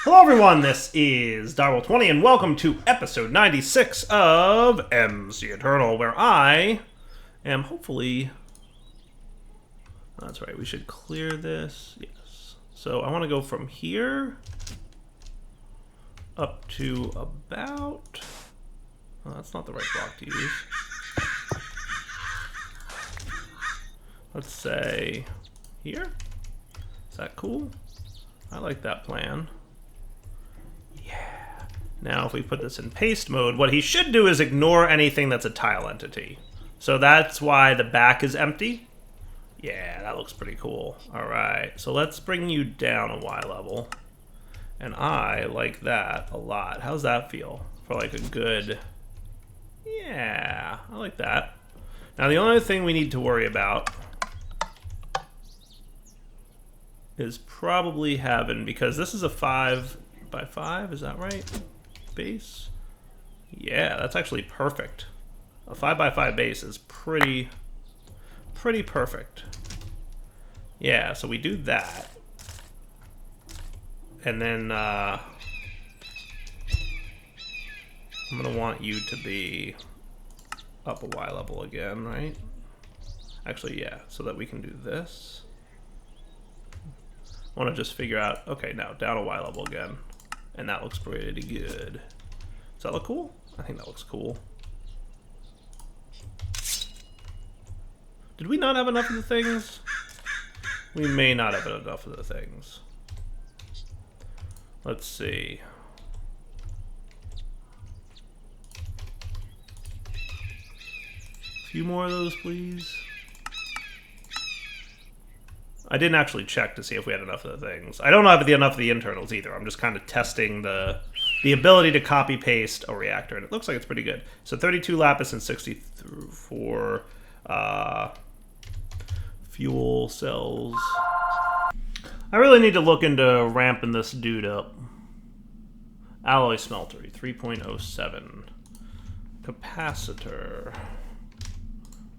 Hello everyone, this is Direwolf20 and welcome to episode 96 of MCEternal, where I am hopefully... That's right, we should clear this, yes. So I want to go from here up to about... Oh, that's not the right block to use. Let's say here. Is that cool? I like that plan. Yeah. Now if we put this in paste mode, what he should do is ignore anything that's a tile entity. So that's why the back is empty. Yeah, that looks pretty cool. Alright, so let's bring you down a Y level. And I like that a lot. How's that feel? For like a good... Yeah, I like that. Now the only thing we need to worry about is probably having, because this is a 5x5, is that right? Base? Yeah, that's actually perfect. A 5x5 base is pretty perfect. Yeah, so we do that. And then I'm gonna want you to be up a Y level again, right? Actually, yeah, so that we can do this. I want to just figure out, okay, now down a Y level again. And that looks pretty good. Does that look cool? I think that looks cool. Did we not have enough of the things? We may not have enough of the things. Let's see. A few more of those, please. I didn't actually check to see if we had enough of the things. I don't have enough of the internals either. I'm just kind of testing the ability to copy paste a reactor, and it looks like it's pretty good. So 32 lapis and 64 fuel cells. I really need to look into ramping this dude up. Alloy smeltery 3.07. Capacitor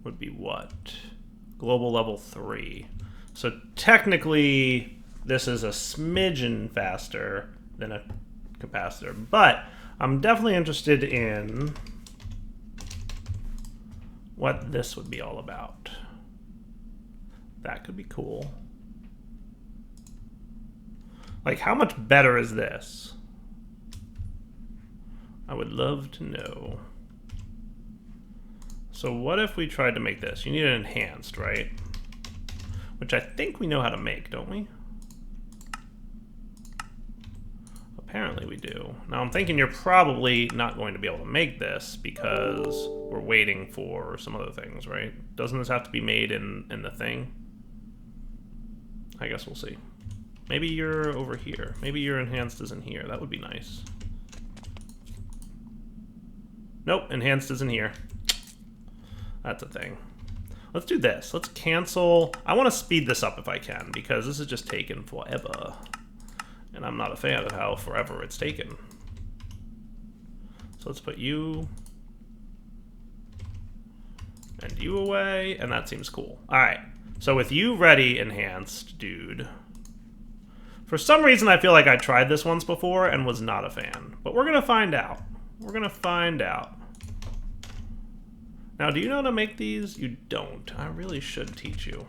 would be what? Global level 3. So technically, this is a smidgen faster than a capacitor, but I'm definitely interested in what this would be all about. That could be cool. Like, how much better is this? I would love to know. So what if we tried to make this? You need an enhanced, right? Which I think we know how to make, don't we? Apparently we do. Now I'm thinking you're probably not going to be able to make this because we're waiting for some other things, right? Doesn't this have to be made in the thing? I guess we'll see. Maybe you're over here. Maybe your enhanced isn't here. That would be nice. Nope, enhanced isn't here. That's a thing. Let's do this. Let's cancel. I want to speed this up if I can, because this is just taking forever. And I'm not a fan of how forever it's taken. So let's put you and you away, and that seems cool. Alright, so with you ready, enhanced, dude. For some reason, I feel like I tried this once before and was not a fan. But we're going to find out. We're going to find out. Now, do you know how to make these? You don't. I really should teach you.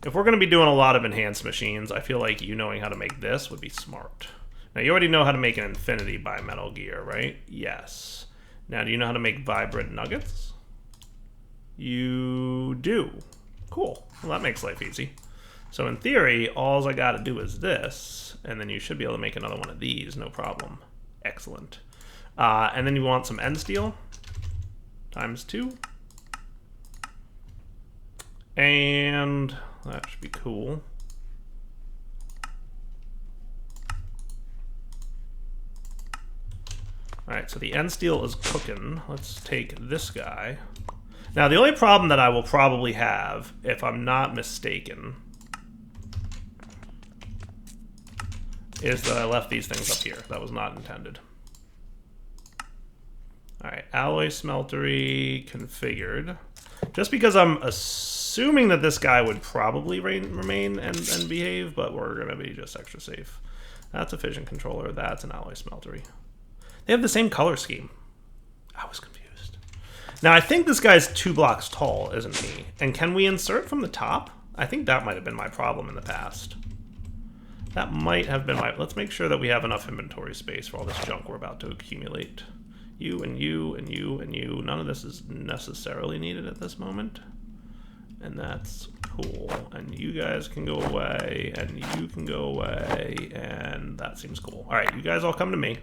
If we're going to be doing a lot of enhanced machines, I feel like you knowing how to make this would be smart. Now, you already know how to make an infinity by Metal Gear, right? Yes. Now, do you know how to make vibrant nuggets? You do. Cool. Well, that makes life easy. So in theory, all I got to do is this, and then you should be able to make another one of these, no problem. Excellent. And then you want some end steel. Times 2. And that should be cool. Alright, so the end steel is cooking. Let's take this guy. Now, the only problem that I will probably have, if I'm not mistaken, is that I left these things up here. That was not intended. Alright, alloy smeltery configured. Just because I'm assuming assuming that this guy would probably remain and behave, but we're going to be just extra safe. That's a fission controller. That's an alloy smeltery. They have the same color scheme. I was confused. Now, I think this guy's 2 blocks tall, isn't he? And can we insert from the top? I think that might have been my problem in the past. That might have been my... Let's make sure that we have enough inventory space for all this junk we're about to accumulate. You and you and you and you. None of this is necessarily needed at this moment. And that's cool. And you guys can go away, and you can go away, and that seems cool. All right, you guys all come to me.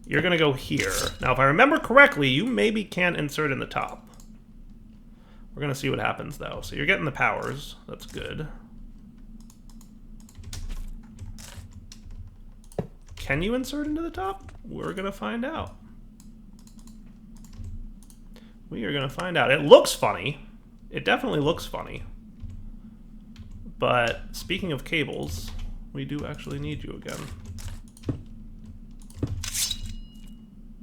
You're going to go here. Now, if I remember correctly, you maybe can't insert in the top. We're going to see what happens, though. So you're getting the powers. That's good. Can you insert into the top? We're going to find out. We are going to find out. It looks funny. It definitely looks funny. But speaking of cables, we do actually need you again.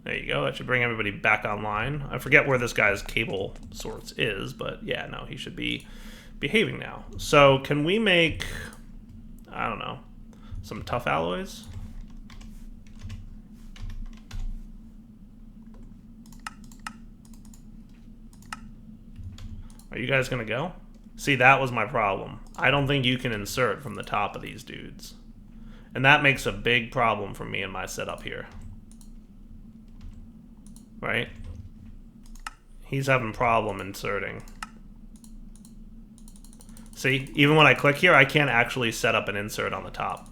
There you go. That should bring everybody back online. I forget where this guy's cable source is, but yeah, no, he should be behaving now. So can we make, I don't know, some tough alloys? Are you guys gonna go? See, that was my problem. I don't think you can insert from the top of these dudes. And that makes a big problem for me in my setup here. Right? He's having problem inserting. See, even when I click here, I can't actually set up an insert on the top.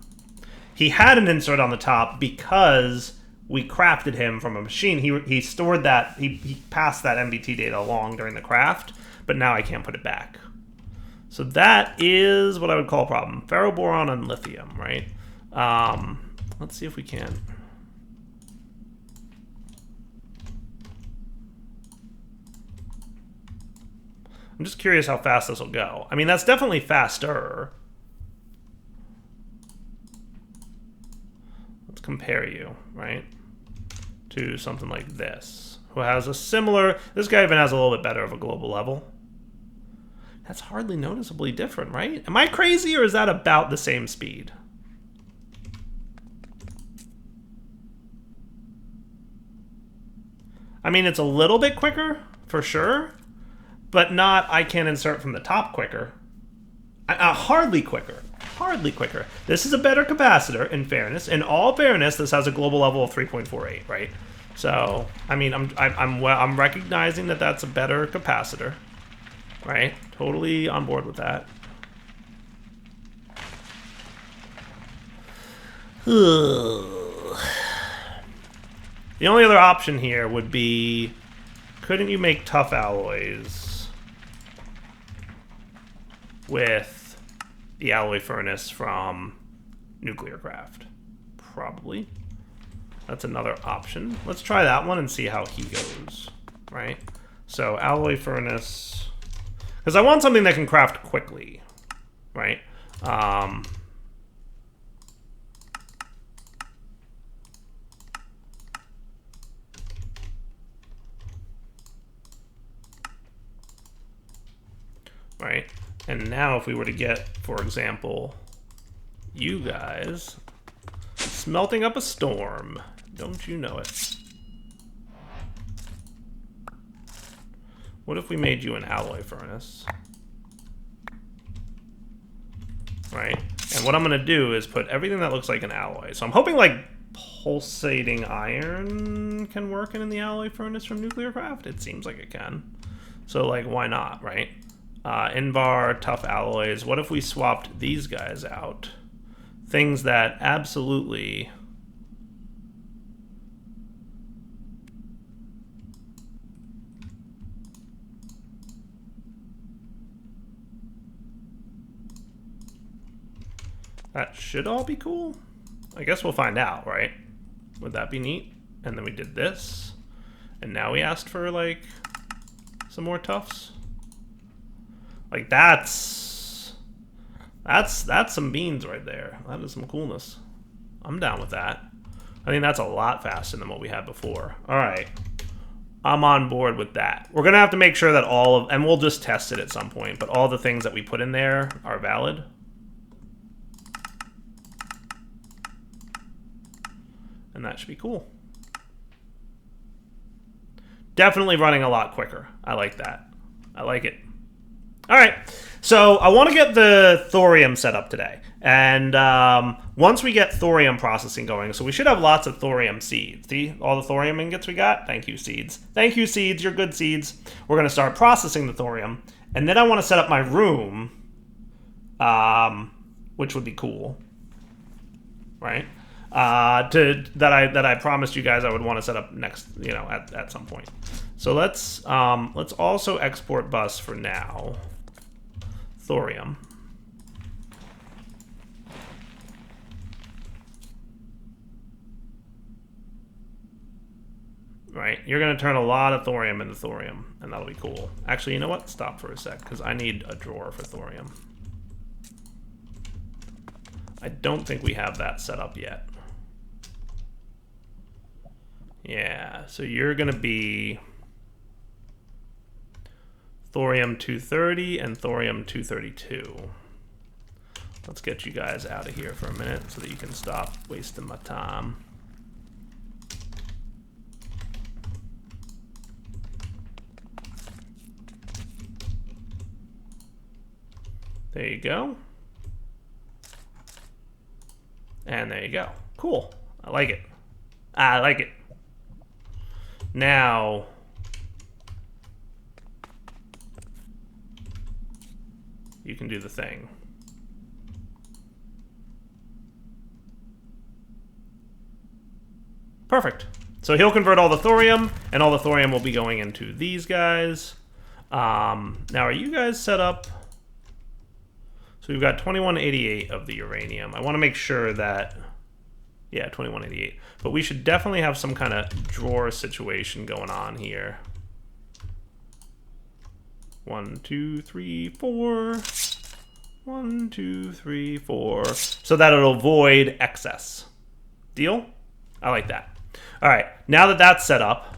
He had an insert on the top because we crafted him from a machine. He stored that, he passed that MBT data along during the craft, but now I can't put it back. So that is what I would call a problem. Ferroboron and lithium, right? Let's see if we can. I'm just curious how fast this will go. I mean, that's definitely faster. Let's compare you, right, to something like this, who has a similar... This guy even has a little bit better of a global level. That's hardly noticeably different, right? Am I crazy, or is that about the same speed? I mean, it's a little bit quicker, for sure, but not I can't insert from the top quicker. Hardly quicker. Hardly quicker. This is a better capacitor, in fairness. In all fairness, this has a global level of 3.48, right? So, I mean, I'm recognizing that that's a better capacitor, right? Totally on board with that. The only other option here would be, couldn't you make tough alloys with the alloy furnace from Nuclearcraft? Probably. That's another option. Let's try that one and see how he goes, right? So alloy furnace, because I want something that can craft quickly, right? Right, and now if we were to get, for example, you guys smelting up a storm, don't you know it? What if we made you an alloy furnace? Right, and what I'm gonna do is put everything that looks like an alloy. So I'm hoping like pulsating iron can work in the alloy furnace from Nuclearcraft. It seems like it can. So like, why not, right? Invar, tough alloys. What if we swapped these guys out? Things that absolutely... That should all be cool. I guess we'll find out, right? Would that be neat? And then we did this. And now we asked for, like, some more toughs. Like, that's some beans right there. That is some coolness. I'm down with that. I think that's a lot faster than what we had before. All right. I'm on board with that. We're going to have to make sure that all of, and we'll just test it at some point, but all the things that we put in there are valid. And that should be cool. Definitely running a lot quicker. I like that. I like it. All right. So I want to get the thorium set up today. And once we get thorium processing going, so we should have lots of thorium seeds. See all the thorium ingots we got? Thank you, seeds. Thank you, seeds. You're good seeds. We're going to start processing the thorium. And then I want to set up my room, which would be cool. Right? That I promised you guys I would want to set up next, at some point. So let's also export bus for now. Thorium. Right, you're going to turn a lot of thorium into thorium, and that'll be cool. Actually, you know what? Stop for a sec, because I need a drawer for thorium. I don't think we have that set up yet. Yeah, so you're going to be Thorium 230 and Thorium 232. Let's get you guys out of here for a minute so that you can stop wasting my time. There you go. And there you go. Cool. I like it. I like it. Now, you can do the thing. Perfect. So he'll convert all the thorium, and all the thorium will be going into these guys. Now, are you guys set up? So we've got 2188 of the uranium. I want to make sure that, yeah, 2188. But we should definitely have some kind of drawer situation going on here. 1, 2, 3, 4. 1, 2, 3, 4. So that it'll void excess. Deal? I like that. All right, now that that's set up,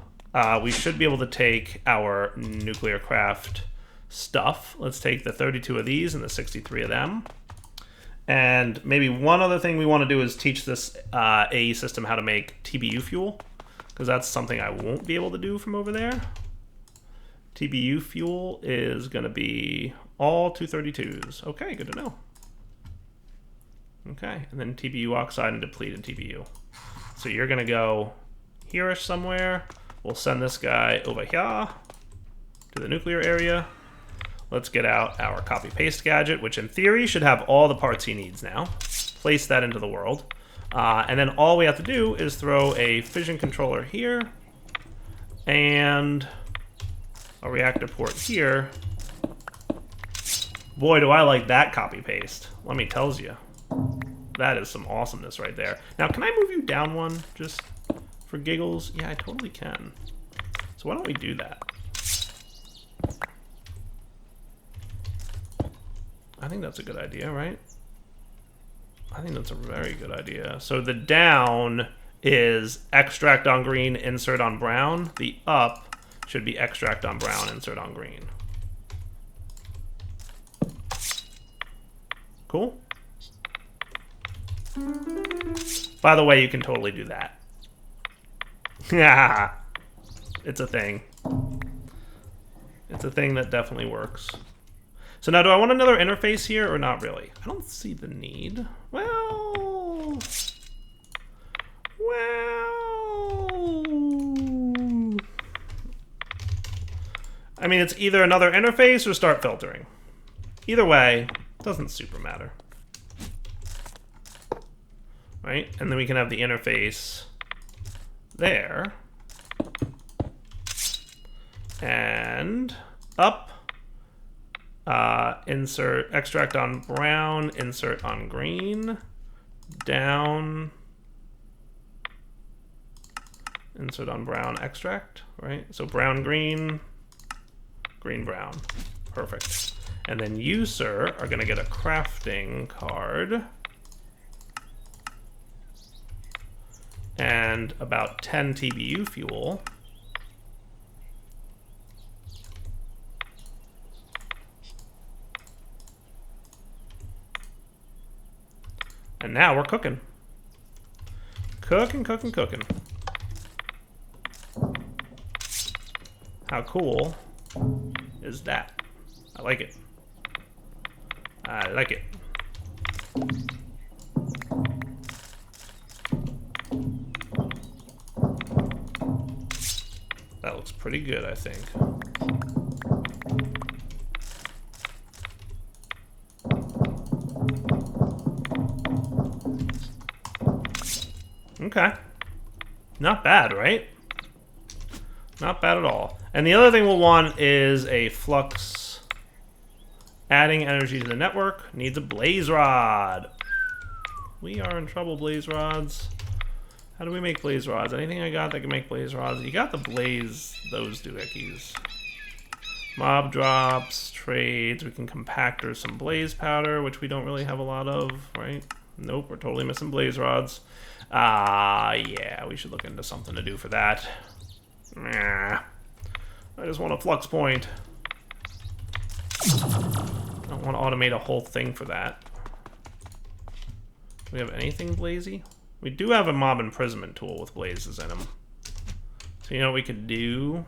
we should be able to take our Nuclearcraft stuff. Let's take the 32 of these and the 63 of them. And maybe one other thing we want to do is teach this AE system how to make TBU fuel, because that's something I won't be able to do from over there. TBU fuel is going to be all 232s. Okay, good to know. Okay, and then TBU oxide and depleted TBU. So you're going to go here-ish somewhere. We'll send this guy over here to the nuclear area. Let's get out our copy-paste gadget, which in theory should have all the parts he needs now. Place that into the world. And then all we have to do is throw a fission controller here and a reactor port here. Boy, do I like that copy-paste. Let me tell you. That is some awesomeness right there. Now, can I move you down one just for giggles? Yeah, I totally can. So why don't we do that? I think that's a good idea, right? I think that's a very good idea. So the down is extract on green, insert on brown. The up should be extract on brown, insert on green. Cool? By the way, you can totally do that. Yeah, it's a thing. It's a thing that definitely works. So now, do I want another interface here or not really? I don't see the need. Well... I mean, it's either another interface or start filtering. Either way, doesn't super matter. Right? And then we can have the interface there. And up. Insert extract on brown, insert on green. Down. Insert on brown, extract. Right? So brown, green. Green, brown. Perfect. And then you, sir, are going to get a crafting card. And about 10 TBU fuel. now we're cooking. Cooking, cooking, cooking. How cool is that? I like it. I like it. That looks pretty good, I think. Okay. Not bad, right? Not bad at all. And the other thing we'll want is a flux. Adding energy to the network. Needs a blaze rod. We are in trouble, blaze rods. How do we make blaze rods? Anything I got that can make blaze rods? You got the blaze, those doohickeys. Mob drops, trades. We can compactor some blaze powder, which we don't really have a lot of, right? Nope, we're totally missing blaze rods. Yeah, we should look into something to do for that. Nah. I just want a flux point. I don't want to automate a whole thing for that. Do we have anything blazy? We do have a mob imprisonment tool with blazes in them. So you know what we could do?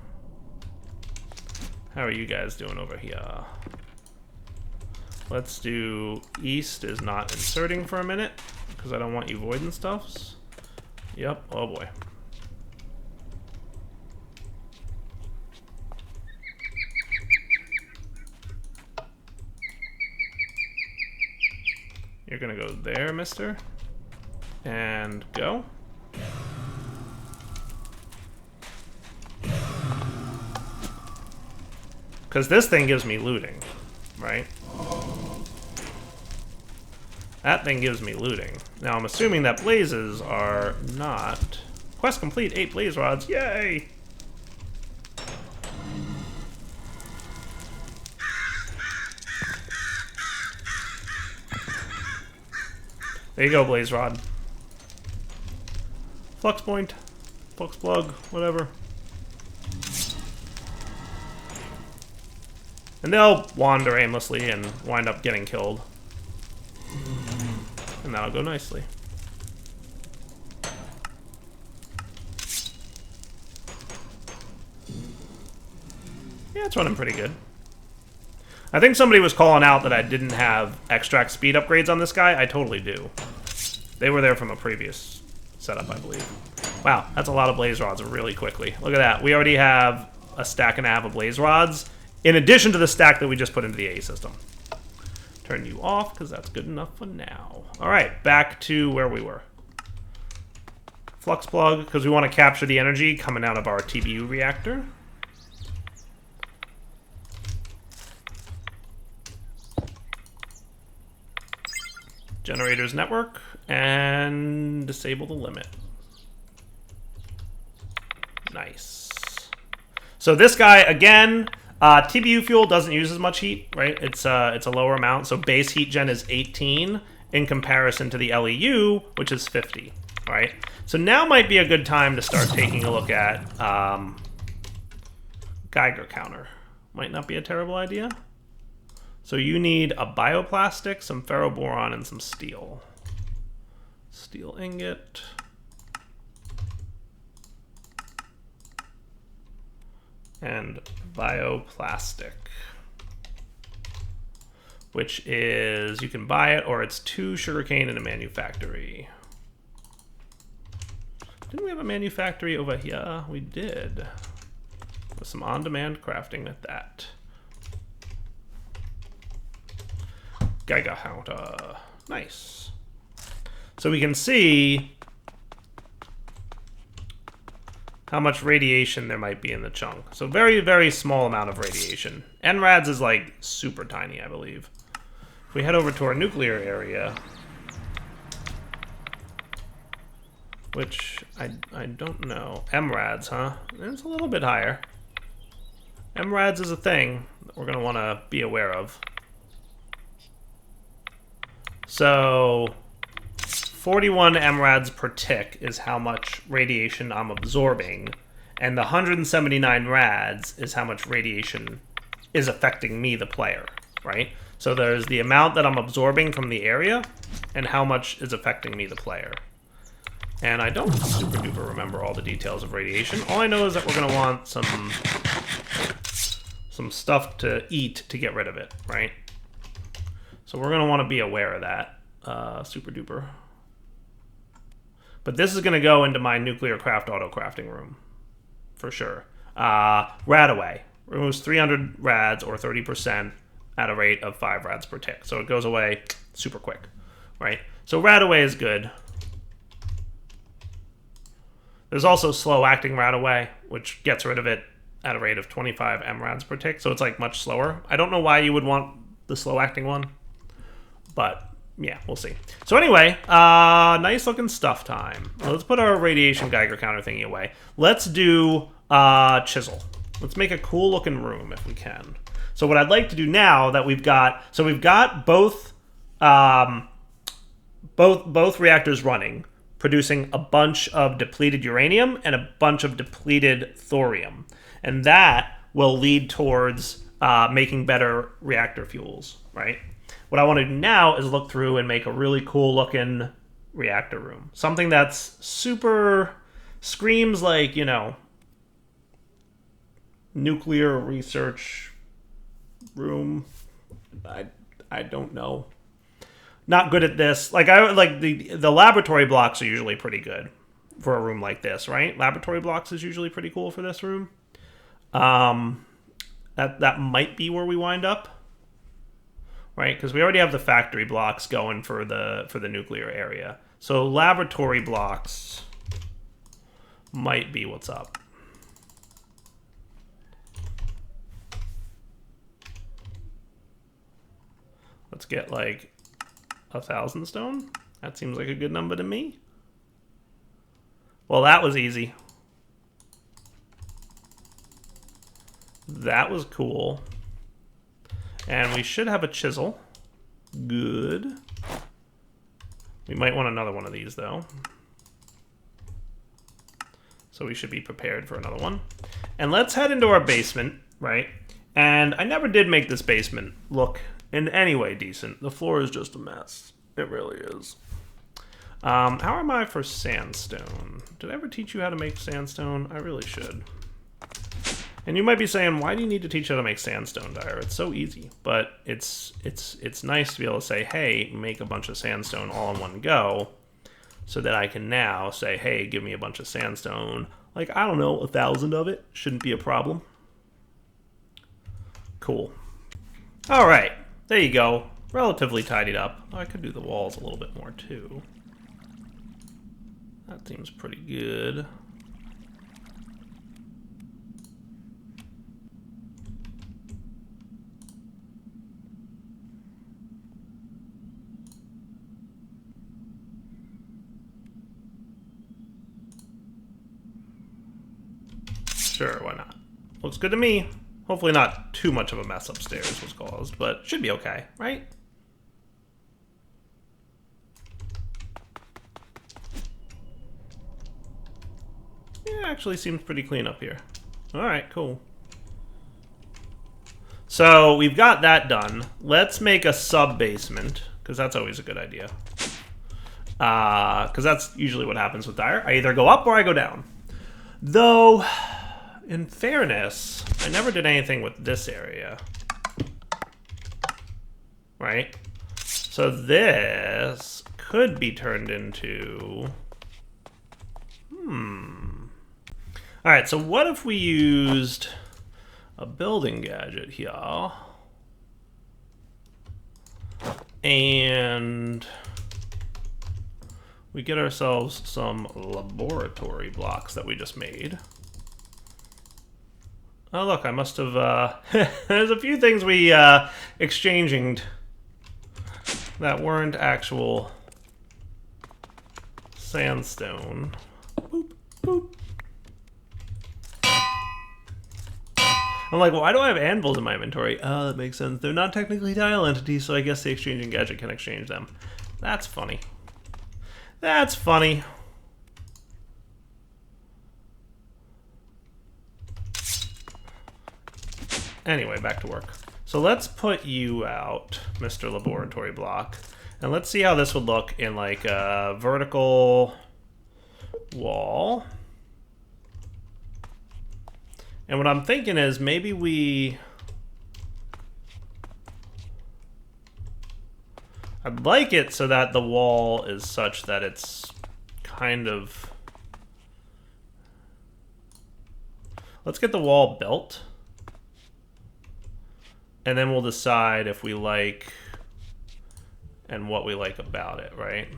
How are you guys doing over here? Let's do east is not inserting for a minute, because I don't want you voiding stuffs. Yep, oh boy. You're gonna go there, mister. And go. Because this thing gives me looting, right? That thing gives me looting. Now I'm assuming that blazes are not... Quest complete, 8 blaze rods, yay! There you go, blaze rod. Flux point, flux plug, whatever. And they'll wander aimlessly and wind up getting killed. And that'll go nicely. Yeah, it's running pretty good. I think somebody was calling out that I didn't have extract speed upgrades on this guy. I totally do. They were there from a previous setup, I believe. Wow, that's a lot of blaze rods really quickly. Look at that. We already have a stack and a half of blaze rods, in addition to the stack that we just put into the A system. Turn you off, because that's good enough for now. All right, back to where we were. Flux plug, because we want to capture the energy coming out of our TBU reactor. Generators network, and disable the limit. Nice. So this guy, again, TBU fuel doesn't use as much heat, right? It's a lower amount, so base heat gen is 18 in comparison to the LEU, which is 50, right? So now might be a good time to start taking a look at Geiger counter. Might not be a terrible idea. So you need a bioplastic, some ferroboron, and some steel. Steel ingot. And bioplastic. Which is, you can buy it, or it's 2 sugarcane in a manufactory. Didn't we have a manufactory over here? We did. With some on-demand crafting at that. Geiger counter. Nice. So we can see how much radiation there might be in the chunk. So very, very small amount of radiation. NRADS is like super tiny, I believe. If we head over to our nuclear area, which I don't know. MRADS, huh? It's a little bit higher. MRADS is a thing that we're going to want to be aware of. So 41 MRADs per tick is how much radiation I'm absorbing, and the 179 rads is how much radiation is affecting me, the player, right? So there's the amount that I'm absorbing from the area and how much is affecting me, the player. And I don't super duper remember all the details of radiation. All I know is that we're going to want some stuff to eat to get rid of it, right? So we're going to want to be aware of that. Super duper. But this is going to go into my Nuclearcraft auto crafting room, for sure. Rad away. Removes 300 rads or 30% at a rate of 5 rads per tick. So it goes away super quick, right? So rad away is good. There's also slow acting rad away, which gets rid of it at a rate of 25 mrads per tick. So it's like much slower. I don't know why you would want the slow acting one, but yeah, we'll see. So anyway, nice looking stuff time. Let's put our radiation Geiger counter thingy away. Let's do chisel. Let's make a cool looking room if we can. So what I'd like to do now that we've got both reactors running, producing a bunch of depleted uranium and a bunch of depleted thorium, and that will lead towards making better reactor fuels, right? What I want to do now is look through and make a really cool looking reactor room. Something that's super, screams like, you know, nuclear research room. I don't know. Not good at this. Like the laboratory blocks are usually pretty good for a room like this, right? Laboratory blocks is usually pretty cool for this room. That might be where we wind up. Right, because we already have the factory blocks going for the nuclear area. So laboratory blocks might be what's up. Let's get like 1,000 stone. That seems like a good number to me. Well, that was easy. That was cool. And we should have a chisel. Good. We might want another one of these, though. So we should be prepared for another one. And let's head into our basement, right? And I never did make this basement look in any way decent. The floor is just a mess. It really is. How am I for sandstone? Did I ever teach you how to make sandstone? I really should. And you might be saying, why do you need to teach how to make sandstone, Dyer? It's so easy. But it's nice to be able to say, hey, make a bunch of sandstone all in one go, so that I can now say, hey, give me a bunch of sandstone. Like, I don't know, 1,000 of it shouldn't be a problem. Cool. All right, there you go. Relatively tidied up. Oh, I could do the walls a little bit more, too. That seems pretty good. Sure, why not? Looks good to me. Hopefully not too much of a mess upstairs was caused, but should be okay, right? Yeah, actually seems pretty clean up here. Alright, cool. So, we've got that done. Let's make a sub-basement, because that's always a good idea. Because that's usually what happens with Dyer. I either go up or I go down. Though, in fairness, I never did anything with this area. Right? So this could be turned into... Alright, so what if we used a building gadget here? And we get ourselves some laboratory blocks that we just made. Oh, look, I must have, there's a few things we, exchanged that weren't actual sandstone. Boop, boop. I'm like, well, why do I have anvils in my inventory? Oh, that makes sense. They're not technically tile entities, so I guess the exchanging gadget can exchange them. That's funny. That's funny. Anyway, back to work. So let's put you out, Mr. Laboratory Block. And let's see how this would look in like a vertical wall. And what I'm thinking is maybe I'd like it so that the wall is such that it's kind of... Let's get the wall built. And then we'll decide if we like and what we like about it, right?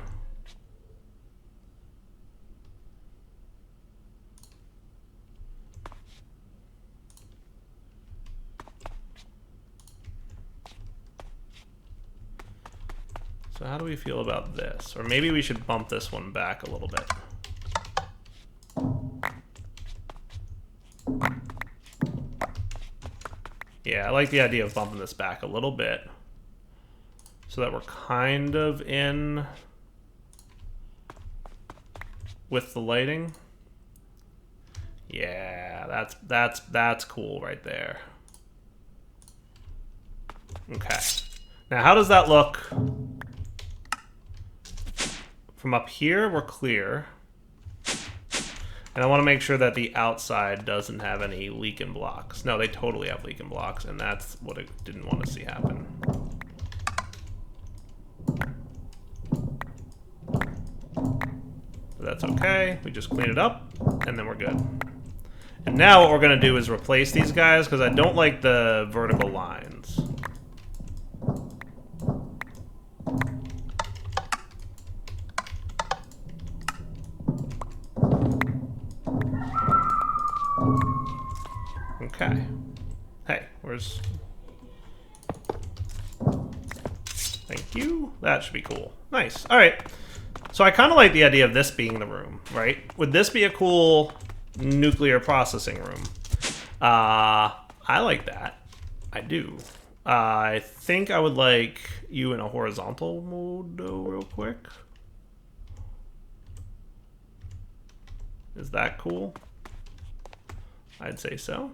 So how do we feel about this? Or maybe we should bump this one back a little bit. Yeah, I like the idea of bumping this back a little bit so that we're kind of in with the lighting. Yeah, that's cool right there. Okay. Now, how does that look? From up here, we're clear. And I want to make sure that the outside doesn't have any leaking blocks. No, they totally have leaking blocks, and that's what I didn't want to see happen. But that's okay. We just clean it up, and then we're good. And now what we're going to do is replace these guys, because I don't like the vertical lines. Okay. Hey, where's... Thank you. That should be cool. Nice. All right. So I kind of like the idea of this being the room, right? Would this be a cool nuclear processing room? I like that. I do. I think I would like you in a horizontal mode, though, real quick. Is that cool? I'd say so.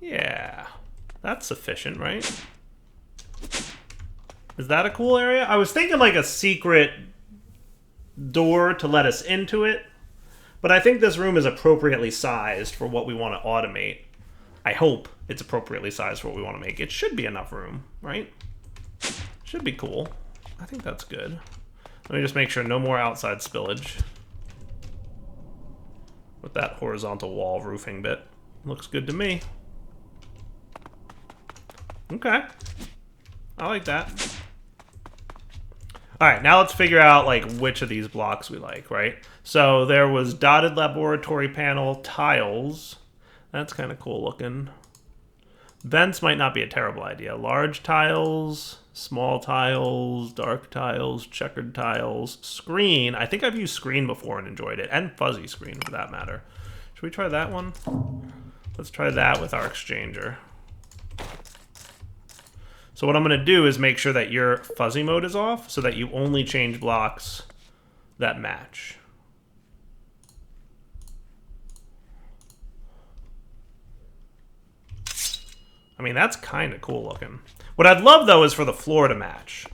Yeah, that's sufficient, right? Is that a cool area? I was thinking like a secret door to let us into it, but I think this room is appropriately sized for what we want to automate. I hope it's appropriately sized for what we want to make. It should be enough room, right? Should be cool. I think that's good. Let me just make sure no more outside spillage. With that horizontal wall roofing bit. Looks good to me. Okay. I like that. Alright, now let's figure out like which of these blocks we like, right? So there was dotted laboratory panel, tiles. That's kind of cool looking. Vents might not be a terrible idea. Large tiles, small tiles, dark tiles, checkered tiles, screen. I think I've used screen before and enjoyed it, and fuzzy screen for that matter. Should we try that one? Let's try that with our exchanger. So what I'm going to do is make sure that your fuzzy mode is off so that you only change blocks that match. I mean, that's kind of cool looking. What I'd love, though, is for the floor to match.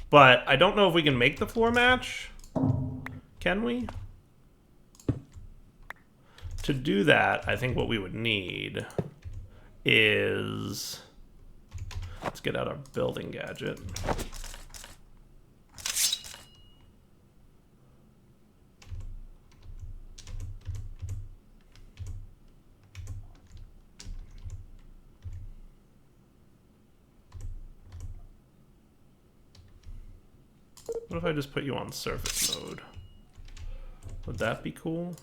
But I don't know if we can make the floor match. Can we? To do that, I think what we would need is... Let's get out our building gadget. What if I just put you on surface mode? Would that be cool?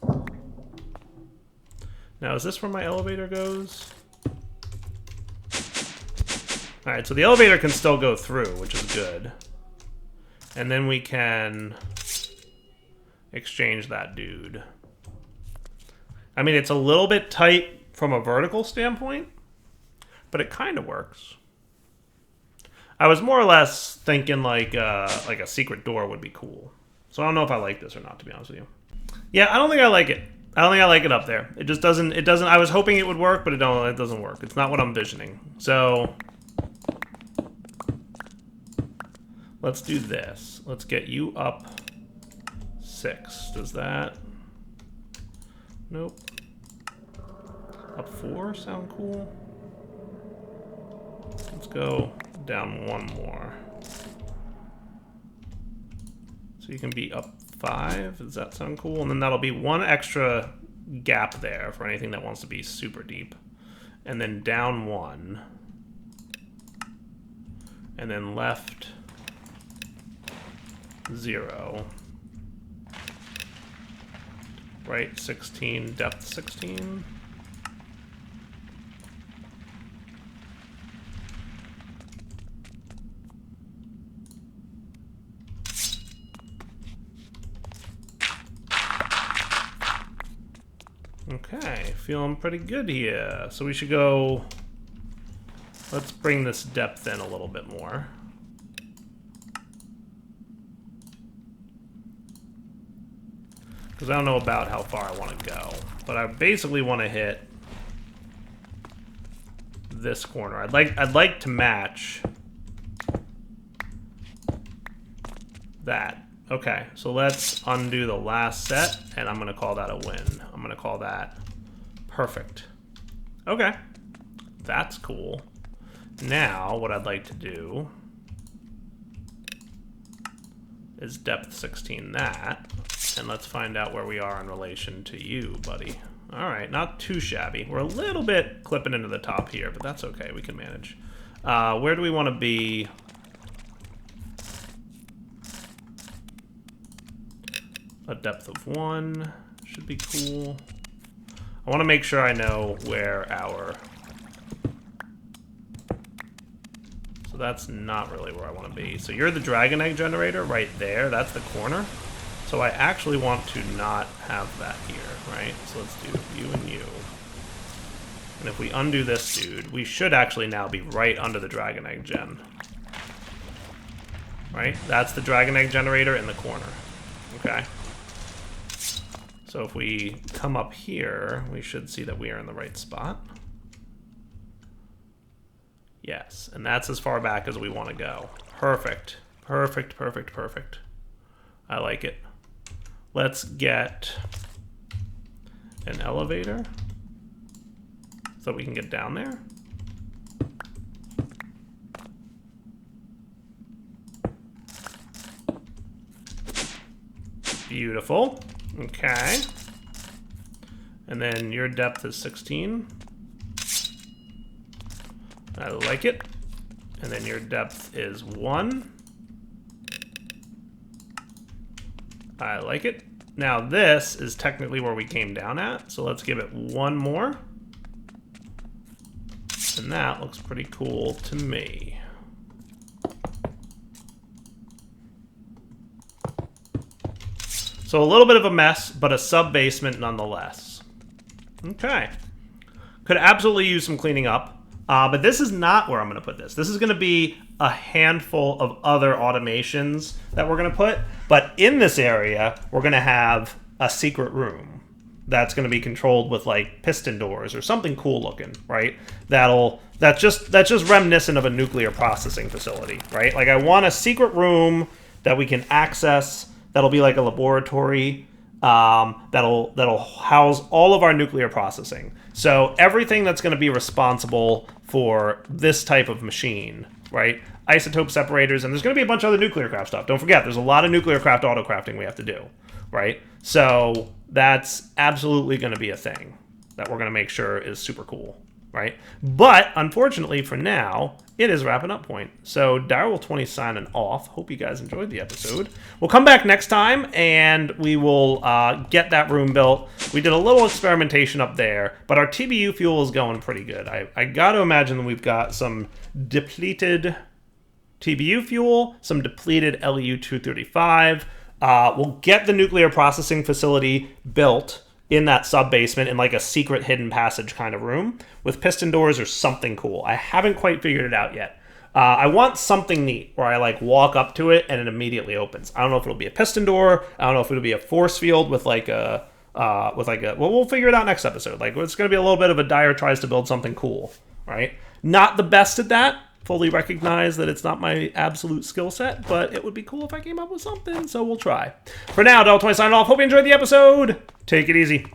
Now, is this where my elevator goes? Alright, so the elevator can still go through, which is good. And then we can exchange that dude. I mean, it's a little bit tight from a vertical standpoint, but it kind of works. I was more or less thinking like a secret door would be cool. So I don't know if I like this or not, to be honest with you. Yeah, I don't think I like it. I don't think I like it up there. It just doesn't, I was hoping it would work, but it doesn't work. It's not what I'm envisioning. So let's do this. Let's get you up 6. Does that? Nope. Up 4 sound cool? Let's go down 1 more. So you can be up 5. Does that sound cool? And then that'll be 1 extra gap there for anything that wants to be super deep. And then down 1. And then left 0. Right 16, depth 16. Okay, feeling pretty good here. So we should go, let's bring this depth in a little bit more. Because I don't know about how far I want to go. But I basically want to hit this corner. I'd like to match that. Okay, so let's undo the last set, and I'm going to call that a win. I'm going to call that perfect. Okay, that's cool. Now, what I'd like to do is depth 16 that, and let's find out where we are in relation to you, buddy. All right, not too shabby. We're a little bit clipping into the top here, but that's okay. We can manage. Where do we want to be? A depth of 1 should be cool. I want to make sure I know where our... So that's not really where I want to be. So you're the dragon egg generator right there. That's the corner. So I actually want to not have that here, right? So let's do you and you. And if we undo this dude, we should actually now be right under the dragon egg gen. Right? That's the dragon egg generator in the corner. Okay. So if we come up here, we should see that we are in the right spot. Yes, and that's as far back as we want to go. Perfect. Perfect, perfect, perfect. I like it. Let's get an elevator so we can get down there. Beautiful. Okay. And then your depth is 16. I like it. And then your depth is 1. I like it. Now this is technically where we came down at, so let's give it 1 more. And that looks pretty cool to me. So a little bit of a mess, but a sub-basement nonetheless. Okay. Could absolutely use some cleaning up, but this is not where I'm going to put this. This is going to be a handful of other automations that we're going to put, but in this area, we're going to have a secret room that's going to be controlled with like piston doors or something cool looking, right? That's just reminiscent of a nuclear processing facility, right? Like I want a secret room that we can access. That'll be like a laboratory that'll house all of our nuclear processing. So everything that's going to be responsible for this type of machine, right? Isotope separators, and there's going to be a bunch of other Nuclearcraft stuff. Don't forget, there's a lot of Nuclearcraft autocrafting we have to do, right? So that's absolutely going to be a thing that we're going to make sure is super cool, right? But unfortunately for now, it is wrapping up point. So Direwolf20 signing off. Hope you guys enjoyed the episode. We'll come back next time and we will get that room built. We did a little experimentation up there, but our TBU fuel is going pretty good. I got to imagine that we've got some depleted TBU fuel, some depleted LU-235. We'll get the nuclear processing facility built in that sub-basement in like a secret hidden passage kind of room with piston doors or something cool. I haven't quite figured it out yet. I want something neat where I like walk up to it and it immediately opens. I don't know if it'll be a piston door. I don't know if it'll be a force field with like a with like a, well, we'll figure it out next episode. Like, it's going to be a little bit of a Dyer tries to build something cool, right? Not the best at that. Fully recognize that it's not my absolute skill set, but it would be cool if I came up with something, so we'll try. For now, Del20 signing off. Hope you enjoyed the episode. Take it easy.